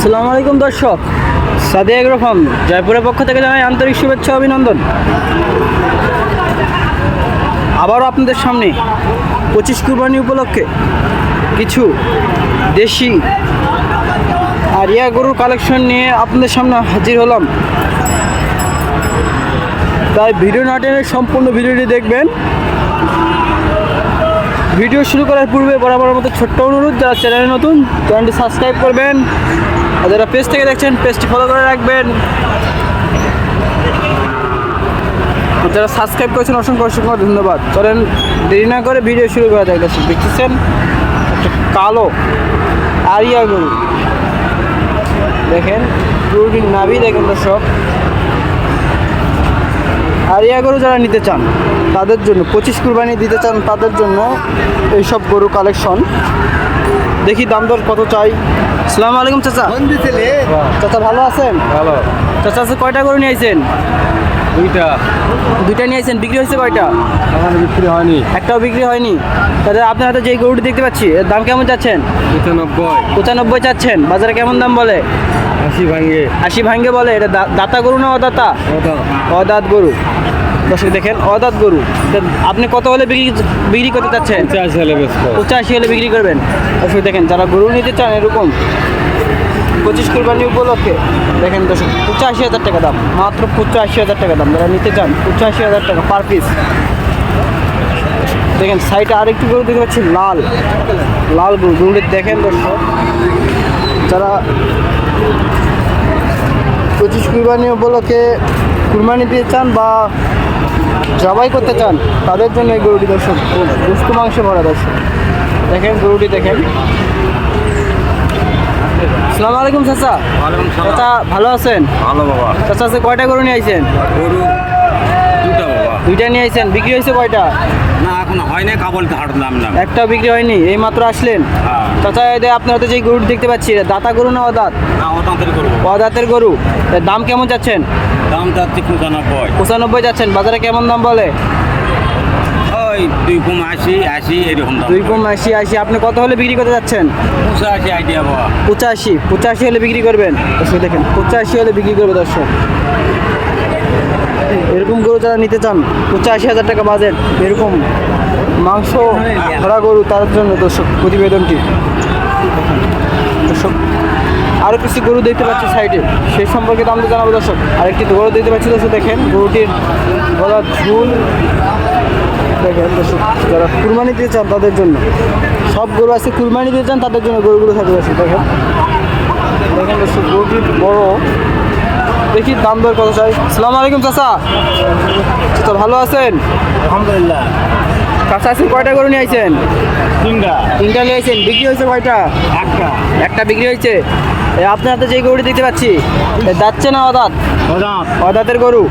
আসসালামু আলাইকুম দর্শক, সাদিয়া এগ্রো ফার্ম জয়পুরের পক্ষ থেকে জানাই আন্তরিক শুভেচ্ছা অভিনন্দন। আবারও আপনাদের সামনে 25 কুরবানি উপলক্ষে কিছু দেশি আরিয়া গরুর কালেকশন নিয়ে আপনাদের সামনে হাজির হলাম। তাই ভিডিও না টেনে সম্পূর্ণ ভিডিওটি দেখবেন। ভিডিও শুরু করার পূর্বে বরাবরের মতো ছোট্ট অনুরোধ, যারা চ্যানেলে নতুন চ্যানেলটি সাবস্ক্রাইব করবেন, আর যারা পেজ থেকে দেখছেন পেজটি ফলো করে রাখবেন। যারা সাবস্ক্রাইব করেছেন অসংখ্য অসংখ্য ধন্যবাদ। চলেন দেরি না করে ভিডিও শুরু করা যায়। দর্শক দেখতেছেন একটা কালো আরিয়া গরু, দেখেন গরুটির নাভি দেখেন দর্শক। আরিয়া গরু যারা নিতে চান তাদের জন্য, 25 কুরবানি দিতে চান তাদের জন্য এইসব গরু কালেকশন। দেখি দাম দর কত চাই। আসসালামু আলাইকুম চাচা। চাচা ভালো আছেন? ভালো। চাচা আজকে কয়টা গরু নিয়ে আইছেন? দুইটা নিয়ে আইছেন। বিক্রি হয়েছে কয়টা? আমার বিক্রি হয়নি, একটাও বিক্রি হয়নি। তাহলে আপনার হাতে যে গরুটি দেখতে পাচ্ছি এর দাম কেমন চাচ্ছেন? 95 চাচ্ছেন। বাজারে কেমন দাম বলে? 80 ভাঙ্গে বলে। এটা দাতা গরু না অদাতা? অদাত গরু। দর্শক দেখেন অদাত গরু। আপনি কত হলে বিক্রি করতে চাচ্ছেন? 85 হলে বিক্রি করবেন। দর্শক দেখেন যারা গরু নিতে চান এরকম 25 কুরবানি উপলক্ষে দেখেন দর্শক 85,000 টাকা দাম, মাত্র 85,000 টাকা দাম। যারা নিতে চান 85,000 টাকা পার পিস। দেখেন সাইডে আরেকটি গরু দেখতে পাচ্ছি, লাল গরু। গরুটি দেখেন দর্শক, যারা 25 কুরবানি উপলক্ষে কুরবানি দিতে চান বা জবাই করতে চান তাদের জন্য এই গরুটি দর্শক গোশত মাংস ভরা। দর্শক দেখেন গরুটি দেখেন। আসসালামু আলাইকুম চাচা। চাচা ভালো আছেন? ভালো বাবা। চাচা আজকে কয়টা গরু নিয়ে আইছেন? গরু দুটা বাবা। দুইটা নিয়ে আইছেন। বিক্রি হয়েছে কয়টা? না এখন হয়নি, কাবল হাঁটলাম না। একটাও বিক্রি হয়নি, এই মাত্র আসলেন। হ্যাঁ। চাচা আপনার হাতে যে গরুটি দেখতে পাচ্ছি দাতা গরু না অদাত? না ওটাতে করবো। অদাতের গরু। এর দাম কেমন যাচ্ছেন? দাম যাচ্ছে 95। 95 যাচ্ছেন। বাজারে কেমন দাম বলে? ওই 2,80 এরকম দাম। 2,80 আপনি কত হলে বিক্রি করতে যাচ্ছেন? 85 আইডিয়া বাবা। 85 হলে বিক্রি করবেন। দর্শক দেখেন 85 হলে বিক্রি করবে। দর্শক এরকম গরু যারা নিতে চান 85,000 টাকা বাজেট, এরকম মাংস ধরা গরু তাদের জন্য দর্শক প্রতিবেদনটি। দর্শক আরও কিছু গরু দেখতে পাচ্ছি সাইডে, সেই সম্পর্কে দাম তো জানাবো দর্শক। আরেকটি গরু দেখতে পাচ্ছি দর্শক, দেখেন গরুটির গলার ঝুল দেখেন দর্শক। যারা কুরবানি দিতে চান তাদের জন্য সব গরু আছে, কুরবানি দিতে চান তাদের জন্য গরুগুলো থাকবে দর্শক। দেখেন দর্শক গরুটি বড়। দেখি দাম দর কত চাই। আসসালামু আলাইকুম চাচা। চাচা ভালো আছেন? আলহামদুলিল্লাহ। চাচা আজকে কয়টা গরু নিয়ে আইছেন? তিনটা নিয়ে আইছেন। বিক্রি হয়েছে কয়টা? একটা বিক্রি হয়েছে। আপনার হাতে যে গরুটি দেখতে পাচ্ছি যাচ্ছে না অদাত? অদাতের গরু।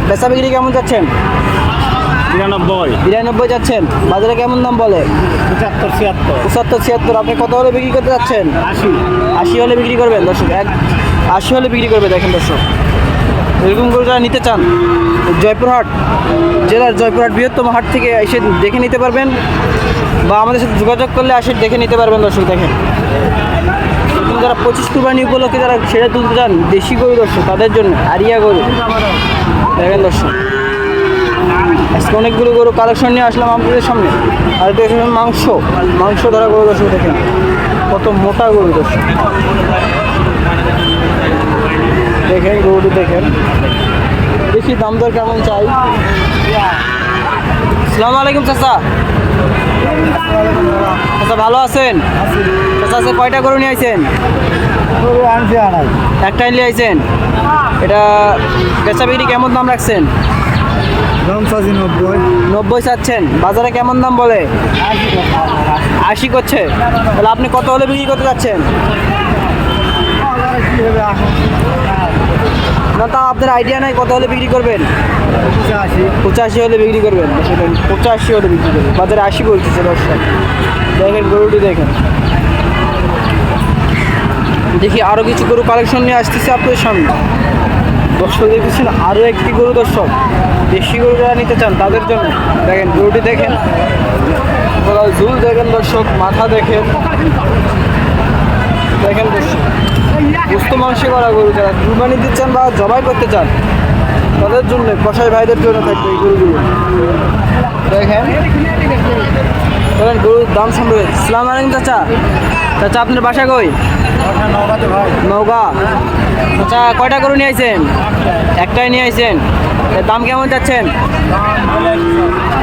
বেচা বিক্রি কেমন যাচ্ছেন? 93 যাচ্ছেন। বাজারে কেমন দাম বলে? 75-76। আপনি কত হলে বিক্রি করতে যাচ্ছেন? 80 হলে বিক্রি করবেন। দর্শক 80 হলে বিক্রি করবে। দেখেন দর্শক এরকম গরু যারা নিতে চান জয়পুরহাট জেলার জয়পুরহাট বৃহত্তম হাট থেকে এসে দেখে নিতে পারবেন, বা আমাদের সাথে যোগাযোগ করলে এসে দেখে নিতে পারবেন। দর্শক দেখেন যারা 25 কুরবানি উপলক্ষে যারা ছেড়ে তুলতে চান দেশি গরু দর্শক তাদের জন্য আরিয়া গরু দেখেন দর্শক। আজকে অনেকগুলো গরু কালেকশন নিয়ে আসলাম আপনাদের সামনে। আর দেখেন মাংস ধরা গরু দর্শক দেখেন কত মোটা গরু দর্শক। দেখেন গরুটি দেখেন। দেখি দাম দর কেমন চাই। আসসালামু আলাইকুম চাচা। চাচা ভালো আছেন? চাচা আজকে কয়টা গরু নিয়ে আইছেন? একটা নিয়ে আইছেন। এটা বেচা বিক্রি কেমন দাম রাখছেন? 90 চাচ্ছেন। বাজারে কেমন দাম বলে? 80 করছে। তাহলে আপনি কত হলে বিক্রি করতে যাচ্ছেন? না তা আপনার আইডিয়া নাই কত হলে বিক্রি করবেন? 85 হলে বিক্রি করবেন। 85 হলে বিক্রি করবেন। বাজারে 80 বলতেছে দর্শক। দেখেন গরুটি দেখেন। দেখি আরও কিছু গরু কালেকশন নিয়ে আসতেছে আপনাদের সামনে। দর্শক দেখতেছেন আরও একটি গরু দর্শক, দেশি গরু যারা নিতে চান তাদের জন্য। দেখেন গরুটি দেখেন, ঝুল দেখেন দর্শক, মাথা দেখেন দর্শক। সুস্থ মাংস করা গরু যারা কুরবানি দিচ্ছেন বা জবাই করতে চান তাদের জন্য কসাই ভাইদের জন্য থাকবে এই গরুগুলো দেখেন বলেন গরুর দাম সম্পর্কে। আসসালামু আলাইকুম চাচা। চাচা আপনার বাসা কই? নওগাঁ। চাচা কয়টা গরু নিয়ে আইছেন? একটাই নিয়ে আইছেন। এর দাম কেমন যাচ্ছেন?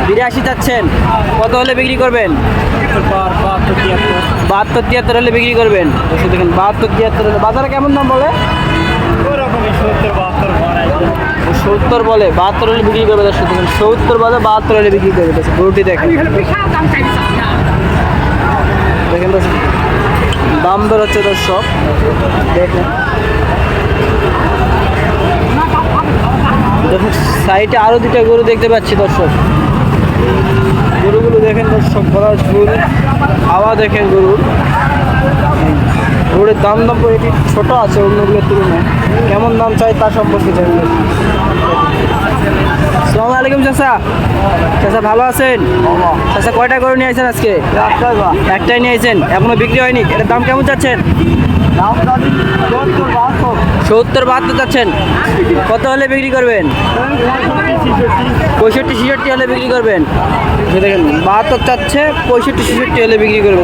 82 চাচ্ছেন। কত হলে বিক্রি করবেন? 72-73 হলে বিক্রি করবেন। দর্শক দেখেন 72-73 হলে। বাজারে কেমন দাম বলে? 70 বলে, 72 হলে বিক্রি করবে। দর্শক দেখেন 70 বলে, 72 হলে বিক্রি করবে। দর্শক গরুটি দেখেন দেখেন দর্শক দাম দর হচ্ছে দর্শক দেখেন। দেখুন সাইডে আরো দুটো গরু দেখতে পাচ্ছি দর্শক। গরুগুলো দেখেন দর্শক, গলার ঝুল হাওয়া দেখেন গরুর। গরুর দাম এটি ছোট আছে অন্যগুলোর তুলনায়। কেমন দাম চাই তা সম্পর্কে জানবে। আসসালামু আলাইকুম চাচা। চাচা ভালো আছেন? চাচা কয়টা গরু নিয়ে আসেন আজকে? একটাই নিয়ে আসেন, এখনো বিক্রি হয়নি। এটার দাম কেমন চাচ্ছেন? 70-72 চাচ্ছেন। কত হলে বিক্রি করবেন? 65-66 হলে বিক্রি করবেন। দেখেন 72 চাচ্ছে, 65-66 হলে বিক্রি করবে।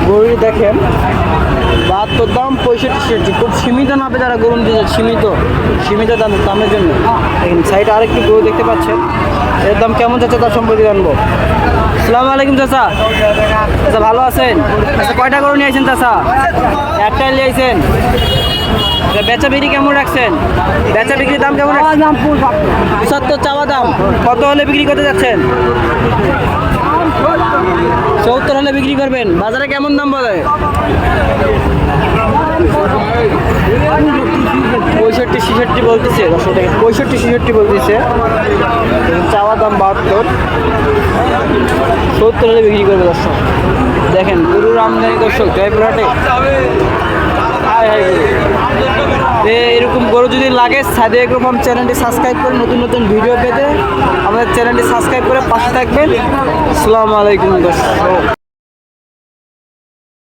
গরু দেখেন 72 দাম, 65-66। খুব সীমিত নামে যারা গরু দিয়েছে, সীমিত দামের জন্য। দেখেন সাইডে আরেকটি গরু দেখতে পাচ্ছেন, এর দাম কেমন যাচ্ছে তার সম্পর্কে জানবো। আসসালামু আলাইকুম চাচা। চাচা ভালো আছেন? আচ্ছা কয়টা গরু নিয়ে আসেন চাচা? একটাই নিয়ে আসেন। বেচা বিক্রি কেমন রাখছেন? বেচা বিক্রির দাম কেমন রাখছেন? 75 চাওয়া দাম। কত হলে বিক্রি করতে যাচ্ছেন? 70 হলে বিক্রি করবেন। বাজারে কেমন দাম বলে? 65-66 বলতেছে। 65-66 বলতেছে। চাওয়া দাম 72, 70 হলে বিক্রি করবে দর্শক। দেখেন গরুর আমদানি দর্শক জয়পুরহাটে। এরকম গরু যদি লাগে সাদে এরকম চ্যানেলটি সাবস্ক্রাইব করে নতুন নতুন ভিডিও পেতে আমাদের চ্যানেলটি সাবস্ক্রাইব করে পাশে থাকবেন। আসসালামু আলাইকুম দর্শক।